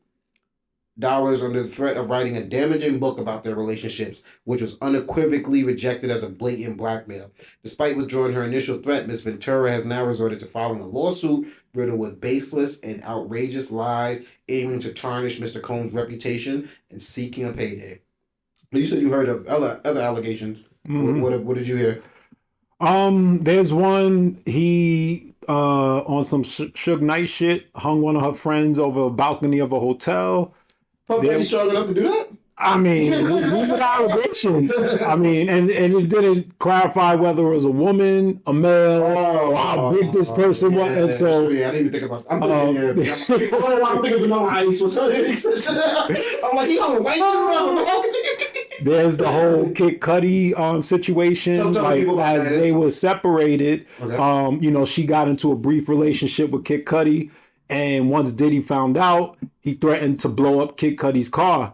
S1: under the threat of writing a damaging book about their relationships, which was unequivocally rejected as a blatant blackmail. Despite withdrawing her initial threat, Ms. Ventura has now resorted to filing a lawsuit riddled with baseless and outrageous lies, aiming to tarnish Mr. Combs' reputation and seeking a payday. You said you heard of other allegations. Mm-hmm. What did you hear?
S2: There's one, he on some Suge Knight shit hung one of her friends over a balcony of a hotel.
S1: Puff Daddy's strong enough to do that?
S2: I mean, these are allegations. I mean, and it didn't clarify whether it was a woman, a male, or how big this person was. And so,
S1: I didn't even think about that. I'm thinking Vanilla Ice or something. I'm like, he on the white.
S2: There's the whole Kid Cudi situation. Like as they were separated, okay. She got into a brief relationship with Kid Cudi, and once Diddy found out, he threatened to blow up Kid Cudi's car.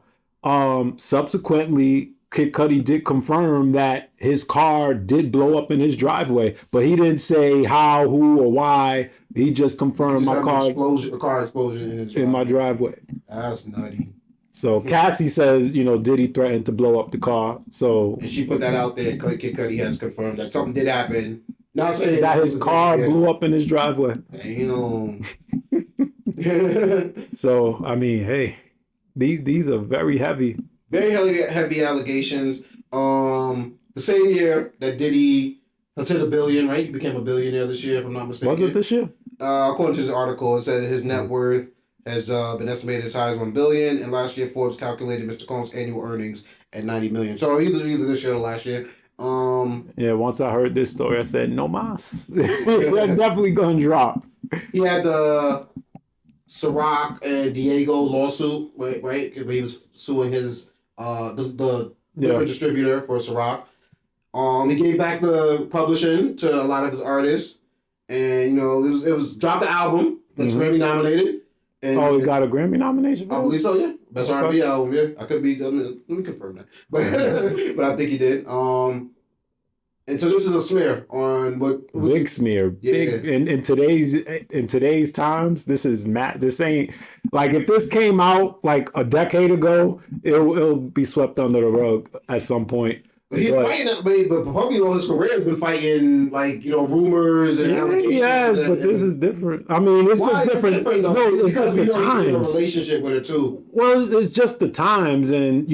S2: Subsequently, Kid Cudi did confirm that his car did blow up in his driveway, but he didn't say how, who, or why. He just confirmed
S1: a car explosion
S2: in my driveway.
S1: That's nutty.
S2: So Cassie says, Diddy threatened to blow up the car. So
S1: and she put that out there. Kid Cudi has confirmed that something did happen. Not saying
S2: that his car blew up in his driveway.
S1: Damn.
S2: So I mean, hey. These are very heavy.
S1: Very heavy allegations. The same year that Diddy hit $1 billion, right? He became a billionaire this year, if I'm not mistaken.
S2: Was it this year?
S1: According to his article, it said his net worth has been estimated as high as $1 billion, and last year Forbes calculated Mr. Combs' annual earnings at $90 million. So either this year or last year.
S2: Yeah, once I heard this story, I said, no mas. That's definitely gonna drop.
S1: He had the Ciroc and Diego lawsuit, right? Where he was suing his the liquor distributor for Ciroc. He gave back the publishing to a lot of his artists, and it was dropped the album that's Grammy nominated. And,
S2: he got a Grammy nomination for it?
S1: I believe so, yeah. Best R&B album, yeah. I could be, let me confirm that. But I think he did. And so this is a smear on what
S2: big smear.
S1: Yeah.
S2: Big in today's times, this ain't like if this came out like a decade ago, it'll be swept under the rug at some point.
S1: He's fighting that, but probably all his career has been fighting rumors and allegations.
S2: Yes, but this is different. I mean, it's just different. No, it's just the times.
S1: In a relationship with her too.
S2: Well, it's just the times, and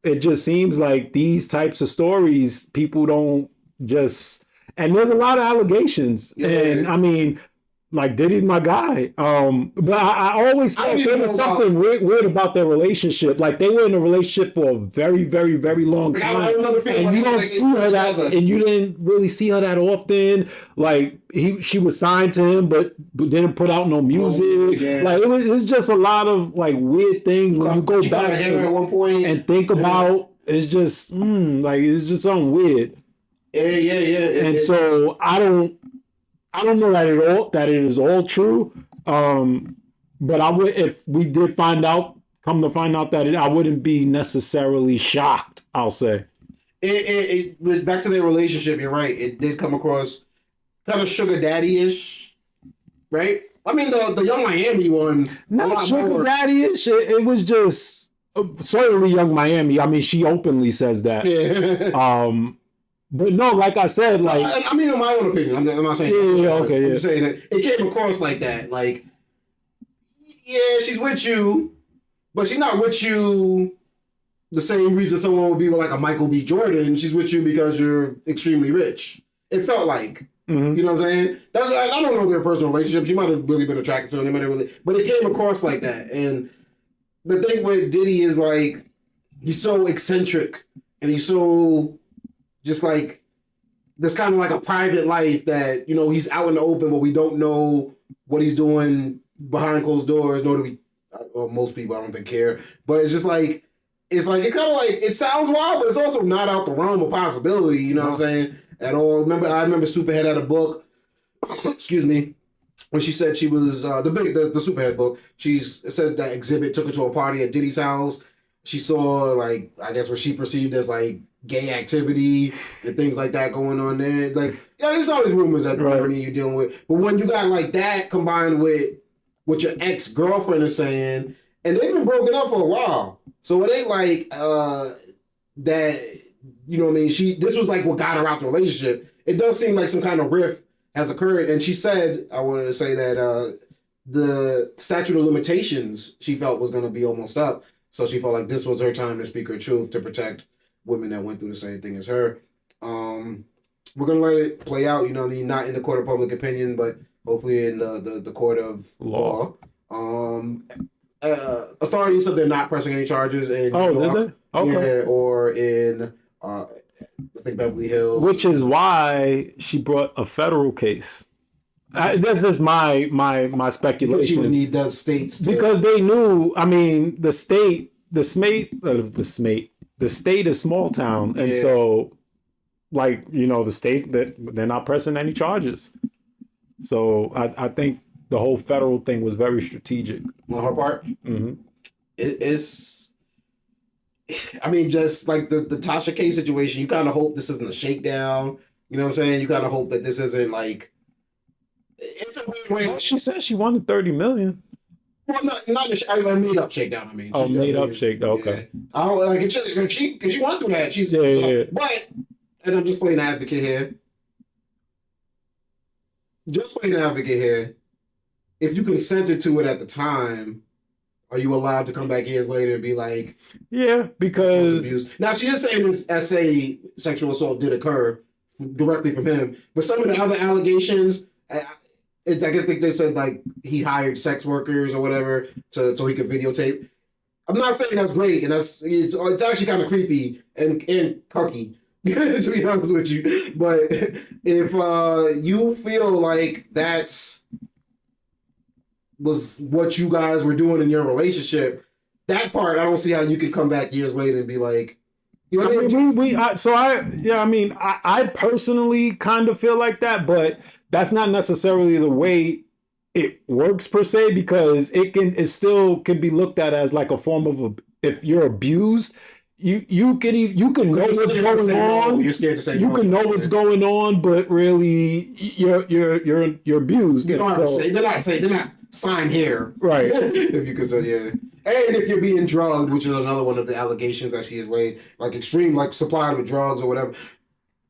S2: it just seems like these types of stories, people don't just. And there's a lot of allegations, and I mean. Like Diddy's my guy, but I always thought there was something weird about their relationship. Like they were in a relationship for a very, very, very long time, and you don't see her that, and you didn't really see her that often. Like she was signed to him, but didn't put out no music. Yeah. Like it was just a lot of weird things when you go back
S1: at one point
S2: and think about. It's just it's just something weird.
S1: Yeah.
S2: And so I don't know that it is all true, but I would if we did come to find out that I wouldn't be necessarily shocked. I'll say.
S1: It back to their relationship. You're right. It did come across kind of sugar daddy-ish, right? I mean the Young Miami one.
S2: Not sugar daddy-ish. It was just certainly Young Miami. I mean, she openly says that.
S1: Yeah.
S2: But no, like I said,
S1: I mean, in my own opinion, I'm not saying. I'm just saying that it came across like that. Like, yeah, she's with you, but she's not with you the same reason someone would be with a Michael B. Jordan. She's with you because you're extremely rich. It felt like, you know what I'm saying? That's I don't know their personal relationship. She might have really been attracted to him, but it came across like that. And the thing with Diddy is he's so eccentric and he's so. Just there's kind of a private life that, he's out in the open, but we don't know what he's doing behind closed doors, nor do we, most people I don't think care. But it's just it it sounds wild, but it's also not out the realm of possibility, you know what I'm saying? At all. I remember Superhead had a book, excuse me, when she said she was, the Superhead book, she said that Exhibit took her to a party at Diddy's house. She saw, I guess what she perceived as, gay activity and things like that going on there. There's always rumors that you're dealing with. But when you got that combined with what your ex-girlfriend is saying, and they've been broken up for a while. So it ain't that, you know what I mean? This was what got her out the relationship. It does seem like some kind of rift has occurred. And she said, I wanted to say that the statute of limitations she felt was going to be almost up. So she felt like this was her time to speak her truth to protect women that went through the same thing as her. We're gonna let it play out, you know what I mean? Not in the court of public opinion, but hopefully in the court of law. Authorities said they're not pressing any charges in New York.
S2: Did they? Okay.
S1: Yeah, or in I think Beverly Hills.
S2: Which is why she brought a federal case. That's just my speculation.
S1: Because she would need the states
S2: because they knew. I mean, the state is small town, and so, the state that they're not pressing any charges. So I think the whole federal thing was very strategic
S1: on her part.
S2: Mm-hmm.
S1: It's, I mean, just like the Tasha K situation, you kind of hope this isn't a shakedown. You know what I'm saying? You kind of hope that this isn't it's a weird way.
S2: She said she wanted $30 million.
S1: Well, not a made up shakedown. I mean,
S2: made up shakedown. Okay.
S1: Yeah. I don't if she went through that, she's
S2: yeah.
S1: But and I'm just playing advocate here. If you consented to it at the time, are you allowed to come back years later and be like,
S2: yeah, because
S1: now she is saying this essay sexual assault did occur directly from him, but some of the other allegations. I think they said like he hired sex workers or whatever so he could videotape. I'm not saying that's great, and it's actually kind of creepy and cucky, to be honest with you. But if you feel like was what you guys were doing in your relationship, that part I don't see how you can come back years later and be like, you know what I mean?
S2: I personally kind of feel like that, but that's not necessarily the way it works per se, because it still can be looked at as like a form of if you're abused, you can know what's going on.
S1: You're scared to say
S2: you can know what's going on, but really you're abused.
S1: They're not sign here,
S2: right?
S1: If you could say, yeah. And if you're being drugged, which is another one of the allegations that she has laid, like extreme, like supplied with drugs or whatever.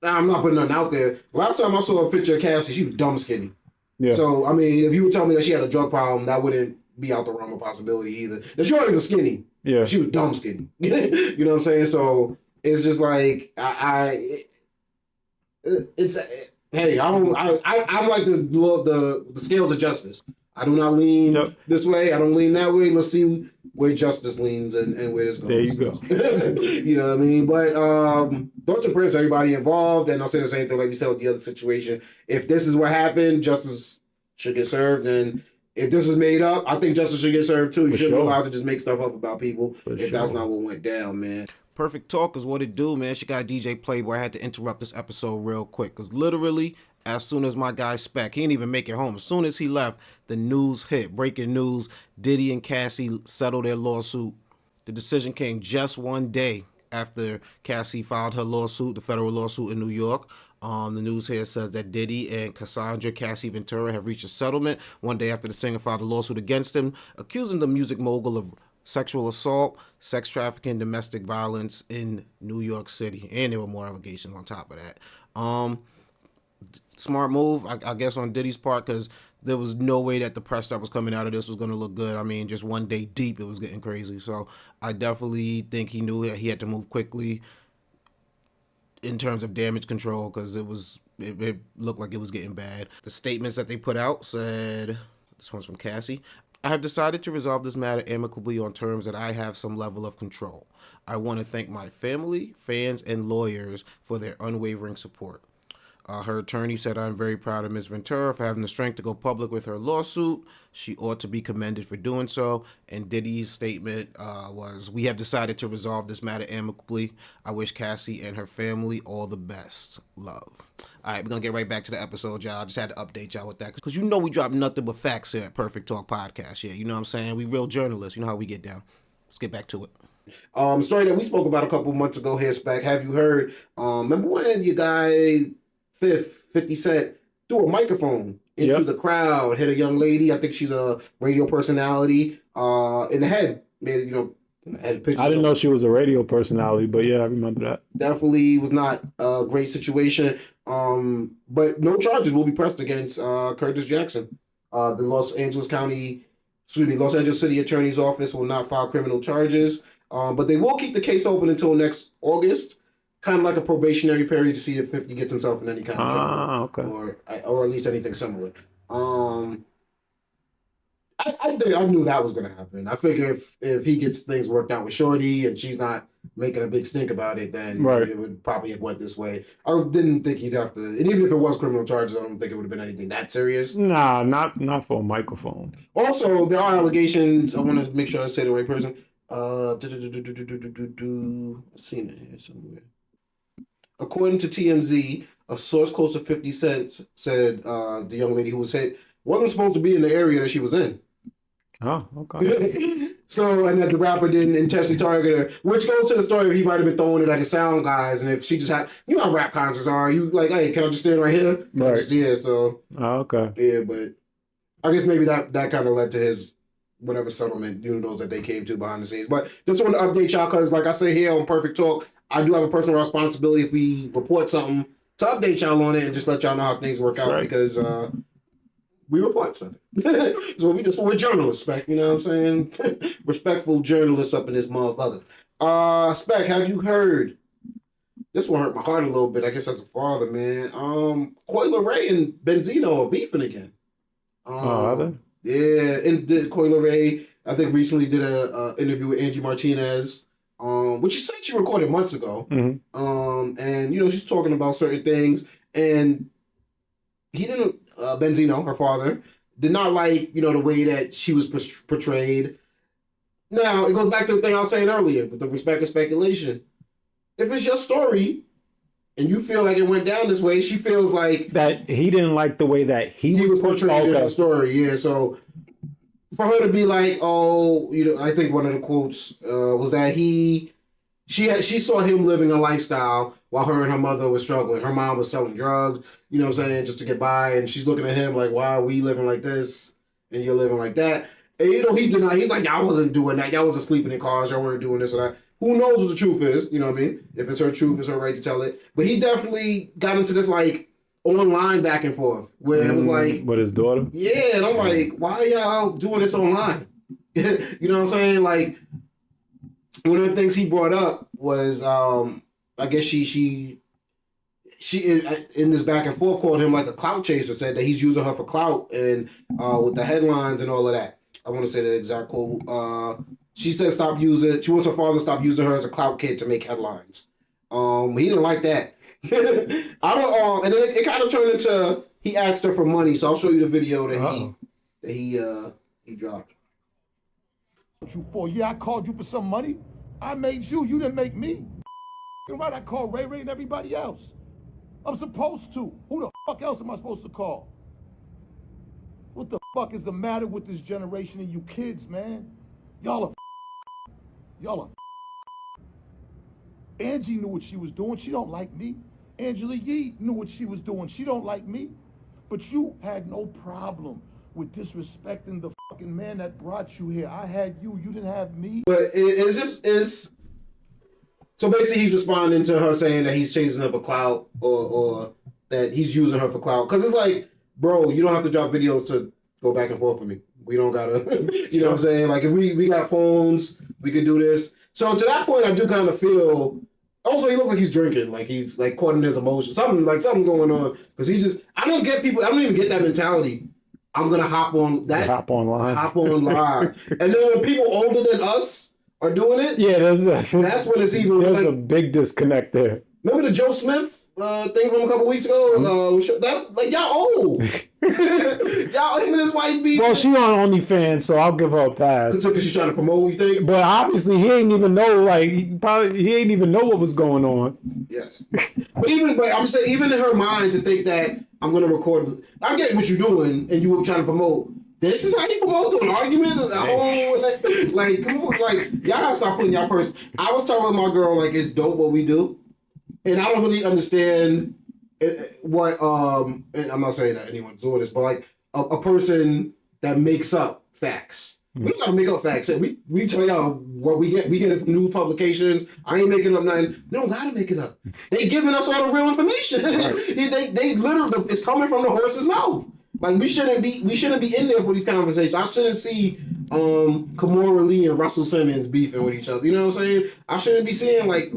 S1: Now, I'm not putting nothing out there. Last time I saw a picture of Cassie, she was dumb skinny. Yeah. So, I mean, if you would tell me that she had a drug problem, that wouldn't be out the realm of possibility either. Now, she wasn't even skinny. Yeah. She was dumb skinny. You know what I'm saying? So, it's just like, hey, I'm like the scales of justice. I do not lean this way. I don't lean that way. Let's see where justice leans and where this goes.
S2: There you go.
S1: You know what I mean? But thoughts and prayers to everybody involved. And I'll say the same thing like we said with the other situation. If this is what happened, justice should get served. And if this is made up, I think justice should get served too. You shouldn't be allowed to just make stuff up about people if that's not what went down, man. Perfect Talk is what it do, man. She got DJ Playboy. I had to interrupt this episode real quick because literally, as soon as my guy Spec, he didn't even make it home. As soon as he left, the news hit. Breaking news, Diddy and Cassie settled their lawsuit. The decision came just one day after Cassie filed her lawsuit, the federal lawsuit in New York. The news here says that Diddy and Cassandra Cassie Ventura have reached a settlement one day after the singer filed a lawsuit against him, accusing the music mogul of sexual assault, sex trafficking, domestic violence in New York City. And there were more allegations on top of that. Smart move, I guess, on Diddy's part, because there was no way that the press that was coming out of this was going to look good. I mean, just one day deep, it was getting crazy. So I definitely think he knew that he had to move quickly in terms of damage control, because it looked like it was getting bad. The statements that they put out said, this one's from Cassie, I have decided to resolve this matter amicably on terms that I have some level of control. I want to thank my family, fans, and lawyers for their unwavering support. Her attorney said, I'm very proud of Ms. Ventura for having the strength to go public with her lawsuit. She ought to be commended for doing so. And Diddy's statement was, we have decided to resolve this matter amicably. I wish Cassie and her family all the best. Love. All right, we're going to get right back to the episode, y'all. I just had to update y'all with that. Because you know we drop nothing but facts here at Perfect Talk Podcast. Yeah, you know what I'm saying? We real journalists. You know how we get down. Let's get back to it. Story that we spoke about a couple months ago here, Spec. Have you heard? Remember when your guy... 50 Cent threw a microphone into the crowd, hit a young lady, I think she's a radio personality, in the head. Made, had a picture.
S2: I didn't know she was a radio personality, but yeah, I remember that.
S1: Definitely was not a great situation. But no charges will be pressed against Curtis Jackson. The Los Angeles City Attorney's Office will not file criminal charges, but they will keep the case open until next August. Kind of like a probationary period to see if 50 gets himself in any kind of trouble. Okay. Or at least anything similar. I knew that was going to happen. I figure if he gets things worked out with Shorty and she's not making a big stink about it, then it would probably have went this way. I didn't think he'd have to, and even if it was criminal charges, I don't think it would have been anything that serious.
S2: Nah, not for a microphone.
S1: Also, there are allegations. I want to make sure I say the right person. I've seen it here somewhere. According to TMZ, a source close to 50 Cent said the young lady who was hit wasn't supposed to be in the area that she was in.
S2: Oh, okay.
S1: So, and that the rapper didn't intentionally target her, which goes to the story where he might have been throwing it at his sound guys, and if she just had, you know how rap concerts are, you like, hey, can I just stand right here?
S2: Right.
S1: So.
S2: Oh, okay.
S1: Yeah, but I guess maybe that kind of led to his whatever settlement, those that they came to behind the scenes. But just want to update y'all, because like I say here on Perfect Talk, I do have a personal responsibility if we report something to update y'all on it and just let y'all know how things work out, because we report stuff. So we're journalists, Spec, you know what I'm saying? Respectful journalists up in this motherfucker. Spec, have you heard? This one hurt my heart a little bit, I guess as a father, man. Coi Leray and Benzino are beefing again.
S2: Are they?
S1: Yeah, and Coi Leray, I think recently did a interview with Angie Martinez, which she said she recorded months ago. And you know, she's talking about certain things, and he didn't. Benzino, her father, did not like, you know, the way that she was portrayed. Now it goes back to the thing I was saying earlier with the respect and speculation. If it's your story, and you feel like it went down this way, she feels like
S2: that he didn't like the way that he was
S1: portrayed in the story. Yeah, so for her to be like, oh, you know, I think one of the quotes was that she saw him living a lifestyle while her and her mother was struggling. Her mom was selling drugs, you know what I'm saying, just to get by, and she's looking at him like, why are we living like this and you're living like that? And you know, he denied. He's like, y'all wasn't doing that. Y'all wasn't sleeping in cars. Y'all weren't doing this or that. Who knows what the truth is? You know what I mean? If it's her truth, it's her right to tell it. But he definitely got into this like online back and forth where it was like
S2: with his daughter.
S1: Yeah, and I'm like, why are y'all doing this online? You know what I'm saying? Like, one of the things he brought up was, I guess she in this back and forth called him like a clout chaser, said that he's using her for clout and with the headlines and all of that. I want to say the exact quote. She said she wants her father to stop using her as a clout kid to make headlines. He didn't like that. I don't. And then it kind of turned into he asked her for money. So I'll show you the video that he dropped.
S7: You for? Yeah, I called you for some money. I made you. You didn't make me. Right? I called Ray Ray and everybody else. I'm supposed to. Who the fuck else am I supposed to call? What the fuck is the matter with this generation and you kids, man? Y'all are Angie knew what she was doing. She don't like me. Angela Yee knew what she was doing. She don't like me. But you had no problem with disrespecting the fucking man that brought you here. I had you. You didn't have me.
S1: But so basically he's responding to her saying that he's chasing her for clout or that he's using her for clout. Because it's like, bro, you don't have to drop videos to go back and forth with me. We don't gotta, you know what I'm saying? Like, if we got phones, we could do this. So to that point, I do kind of feel. Also, he looks like he's drinking, like he's like caught in his emotions. Something going on because he just. I don't get people. I don't even get that mentality. I'm gonna hop on live, and then when people older than us are doing it,
S2: yeah,
S1: that's when it's even.
S2: There's
S1: like,
S2: a big disconnect there.
S1: Remember the Joe Smith thing from a couple weeks ago? That like y'all old. Y'all, him and his wife be.
S2: Well, she on OnlyFans, so I'll give her a pass.
S1: Because she's trying to promote, you think?
S2: But obviously, he ain't even know. Like, he ain't even know what was going on.
S1: Yes. But I'm saying, even in her mind, to think that I'm gonna record. I get what you're doing, and you were trying to promote. This is how you promote an argument. Like, come on, like y'all gotta stop putting y'all person. I was telling my girl like it's dope what we do, and I don't really understand what and I'm not saying that anyone's doing this, but like a person that makes up facts. We don't gotta make up facts. We tell y'all what we get. We get it from news publications. I ain't making up nothing. They don't gotta make it up. They giving us all the real information. Right. they literally, it's coming from the horse's mouth. Like we shouldn't be in there for these conversations. I shouldn't see Kimora Lee and Russell Simmons beefing with each other. You know what I'm saying? I shouldn't be seeing like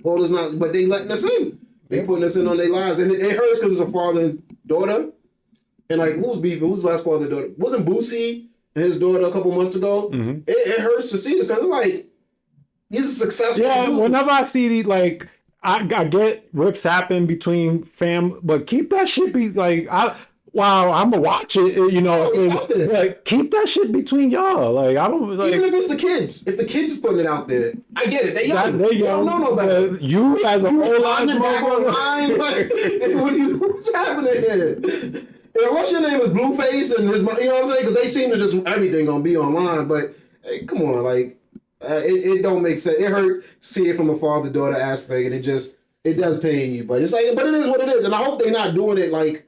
S1: all this not, but they letting us in. They putting us in on their lives, and it hurts because it's a father and daughter. And like, who's beefing? Who's the last father and daughter? Wasn't Boosie and his daughter a couple months ago? Mm-hmm. It hurts to see this because it's like he's a successful.
S2: Yeah,
S1: dude.
S2: Whenever I see these, like, I get rips happen between fam, but keep that shit be like I'm gonna watch it, you know. Like, keep that shit between y'all. Like, I don't like.
S1: Even if it's the kids, if the kids is putting it out there, I get it. They young.
S2: They young.
S1: Don't know no better.
S2: You as a whole ass
S1: motherfucker. Like, what's happening here? Unless your name is Blueface and his, you know what I'm saying? Because they seem to just everything gonna be online. But hey, come on, like it don't make sense. It hurt see it from a father-daughter aspect, and it does pain you. But it's like, but it is what it is, and I hope they're not doing it like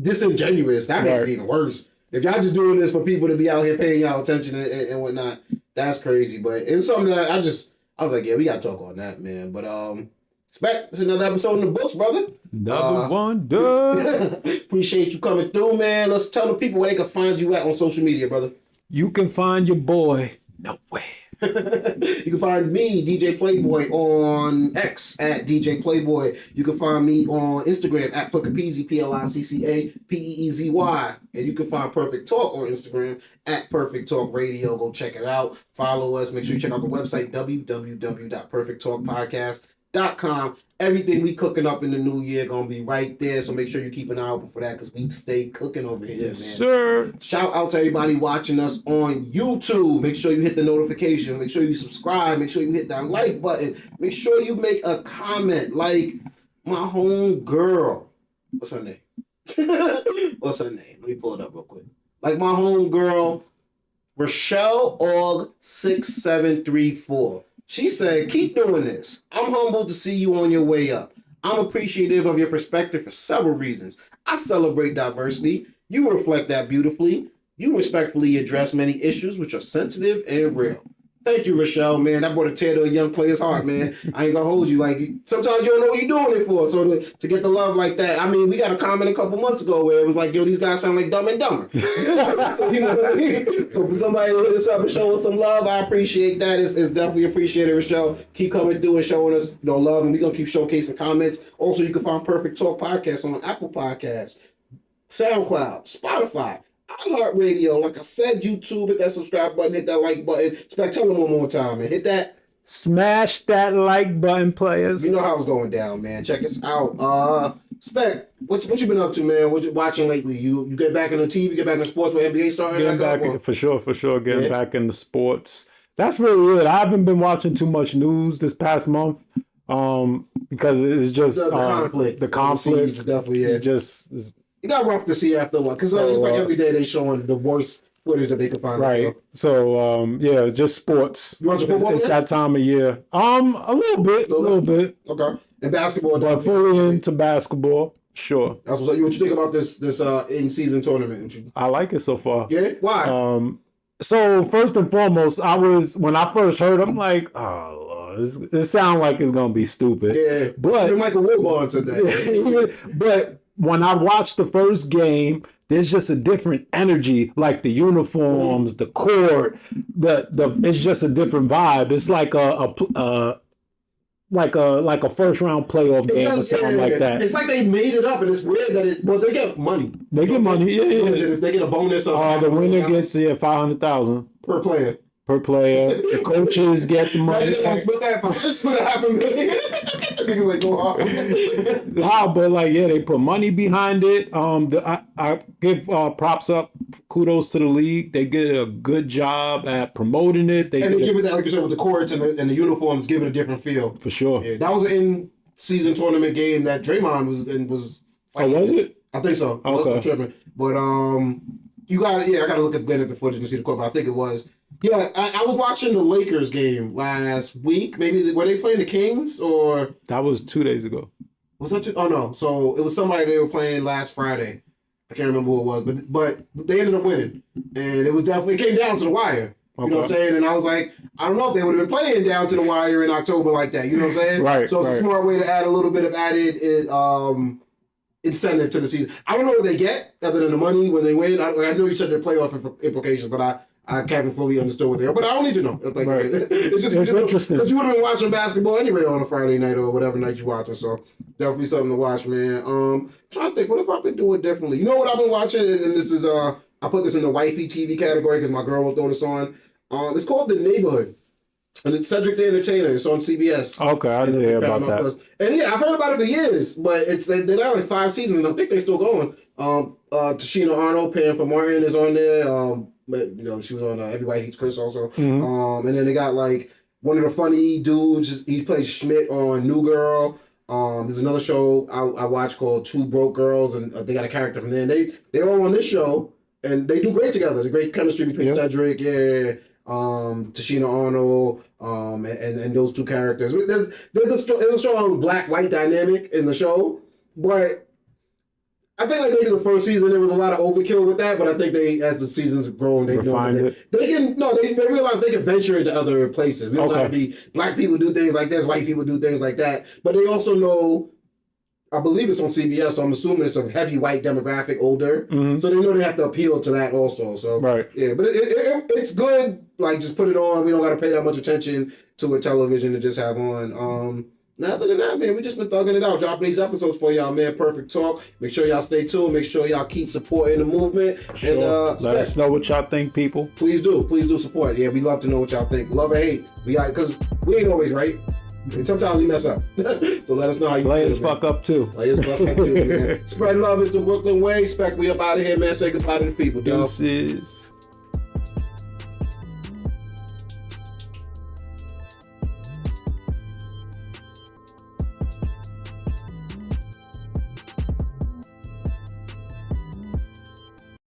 S1: disingenuous. That makes it even worse. If y'all just doing this for people to be out here paying y'all attention and whatnot, that's crazy. But it's something that I was like, yeah, we gotta talk on that, man. But expect it's another episode in the books, brother.
S2: Another one done.
S1: Appreciate you coming through, man. Let's tell the people where they can find you at on social media, brother.
S2: You can find your boy nowhere.
S1: You can find me, DJ Playboy, on X at DJ Playboy. You can find me on Instagram at Plickapeezy, PLICCAPEEZY. And you can find Perfect Talk on Instagram at Perfect Talk Radio. Go check it out. Follow us. Make sure you check out the website, www.perfecttalkpodcast.com. Everything we cooking up in the new year gonna be right there, so make sure you keep an eye open for that because we stay cooking over here, man.
S2: Sir.
S1: Shout out to everybody watching us on YouTube. Make sure you hit the notification. Make sure you subscribe. Make sure you hit that like button. Make sure you make a comment. Like my home girl. What's her name? What's her name? Let me pull it up real quick. Like my home girl, Rochelle Aug 6734. She said, keep doing this. I'm humbled to see you on your way up. I'm appreciative of your perspective for several reasons. I celebrate diversity. You reflect that beautifully. You respectfully address many issues which are sensitive and real. Thank you, Rochelle, man. That brought a tear to a young player's heart, man. I ain't gonna hold you. Like, sometimes you don't know what you're doing it for. So to get the love like that, I mean, we got a comment a couple months ago where it was like, yo, these guys sound like Dumb and Dumber. So, you know what I mean? So for somebody to hit us up and show us some love, I appreciate that. It's definitely appreciated, Rochelle. Keep coming through and showing us love, and we're gonna keep showcasing comments. Also, you can find Perfect Talk Podcast on Apple Podcasts, SoundCloud, Spotify, iHeartRadio. Like I said, YouTube, hit that subscribe button, hit that like button. Spec, tell them one more time, man. Hit that.
S2: Smash that like button, players.
S1: You know how it's going down, man. Check us out. Spec, what you been up to, man? What you watching lately? You get back in the TV, get back in the sports with NBA starting?
S2: Getting back for sure. Getting back into sports. That's really it. I haven't been watching too much news this past month. Because it's just
S1: the conflict.
S2: The conflict
S1: is definitely
S2: it just is,
S1: it got rough to see after a while because it's like every day they showing the worst footage that they can find.
S2: Right. So yeah, just sports.
S1: You watch football?
S2: It's that time of year. A little bit.
S1: Okay. And basketball,
S2: but fully into basketball. Sure.
S1: That's what you think about this in season tournament?
S2: I like it so far.
S1: Yeah. Why?
S2: So first and foremost, when I first heard, I'm like, oh Lord, it sounds like it's gonna be stupid.
S1: Yeah.
S2: But
S1: you're Michael Wilbon today.
S2: But when I watched the first game, there's just a different energy, like the uniforms, the court, it's just a different vibe. It's like a first round playoff game or something like that.
S1: It's like they made it up, and it's weird that they get money.
S2: They get money, yeah.
S1: They get a bonus.
S2: The winner gets $500,000
S1: per player.
S2: The coaches get the money.
S1: Split half a million. Niggas like go hard.
S2: But they put money behind it. I give props up, kudos to the league. They did a good job at promoting it. They
S1: give it that, like you said, with the courts and the uniforms, give it a different feel.
S2: For sure.
S1: Yeah, that was an in-season tournament game that Draymond was.
S2: Oh, was it?
S1: I think so.
S2: Okay.
S1: I'm tripping. But I gotta look again at the footage and see the court, but I think it was. Yeah, I was watching the Lakers game last week. Maybe were they playing the Kings or
S2: that was 2 days ago?
S1: Was that oh no? So it was somebody they were playing last Friday. I can't remember who it was, but they ended up winning, and it came down to the wire. You know what I'm saying? And I was like, I don't know if they would have been playing down to the wire in October like that. You know what I'm saying?
S2: Right.
S1: So it's a smart way to add a little bit of added incentive to the season. I don't know what they get other than the money when they win. I know you said their playoff implications, but I haven't fully understood what they are. But I don't need to know. Like I said, it's just
S2: interesting
S1: because you would have been watching basketball anyway on a Friday night or whatever night you're watching. So definitely something to watch, man. Trying to think, what if I've been doing differently? You know what I've been watching, and this is I put this in the wifey TV category because my girl will throw this on. It's called The Neighborhood. And it's Cedric the Entertainer. It's on CBS.
S2: Okay, I didn't hear about that.
S1: And yeah, I've heard about it for years, but they got like 5 seasons, and I think they're still going. Tashina Arnold, paying for Martin, is on there. But she was on Everybody Hates Chris also.
S2: Mm-hmm.
S1: And then they got like one of the funny dudes. He plays Schmidt on New Girl. There's another show I watch called Two Broke Girls, and they got a character from there. And they all on this show, and they do great together. There's great chemistry between Cedric, Tashina Arnold, and those two characters. There's a strong black-white dynamic in the show, but I think like maybe the first season there was a lot of overkill with that, but I think as the seasons grown, they realize they can venture into other places. We don't have to be black people do things like this, white people do things like that, but they also know I believe it's on CBS, so I'm assuming it's a heavy white demographic, older. So they know they have to appeal to that also. So yeah, but it's good. Like, just put it on. We don't got to pay that much attention to a television to just have on. Other than that, man, we just been thugging it out, dropping these episodes for y'all, man. Perfect Talk. Make sure y'all stay tuned. Make sure y'all keep supporting the movement.
S2: Sure. And let us know what y'all think, people.
S1: Please do support. Yeah, we love to know what y'all think. Love or hate. We like, because we ain't always right. And sometimes we mess up. So let us know how you
S2: Players fuck up too.
S1: Players fuck up too, man. Spread love is the Brooklyn way. Spec, we up out of here, man. Say goodbye to the people, dog.
S2: Deuces.